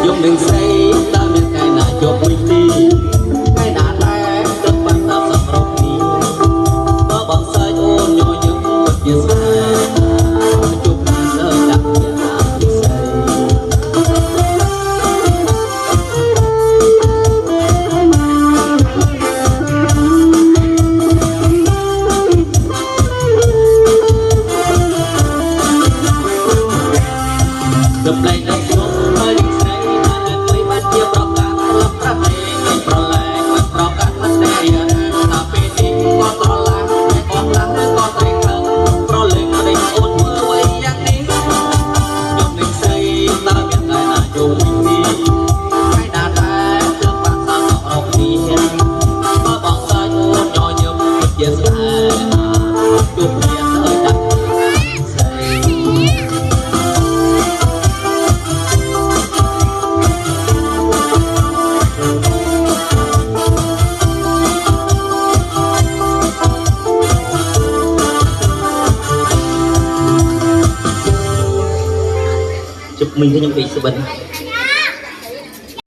យកនឹងស្រីតើមានថ្ងៃណាជួបវិញទីថ្ងៃណាដែរទើបបានតាមសម្រុកនេះបើបងសើចអូនញញឹមពិតជាស្នេហ៍ជួបគ្នាសើចដាក់ជាណាពិសេសទៅផ្លែដល់ខ្ញុំហើយស្រីណាស់អ្វីបានជាប្រកាសលំប្រាប់ឯងប្រឡែងមិនប្រកាសមិនដែរថាពេលនេះក៏ត្រឡាក់តែអស់ឡាស់ក៏តែខឹងប្រលែងប្តីអូនធ្វើអ្វីយ៉ាងនេះខ្ញុំនឹងស្រីតើមានតែណាជុំនេះថ្ងៃណាដែរទើបបានតាមសម្រុកនេះបើបងសើចអូនញញឹមពិតជាស្នេហ៍ជួបគ្នាសើចដាក់ស្រីchụp mình với những vị sự bình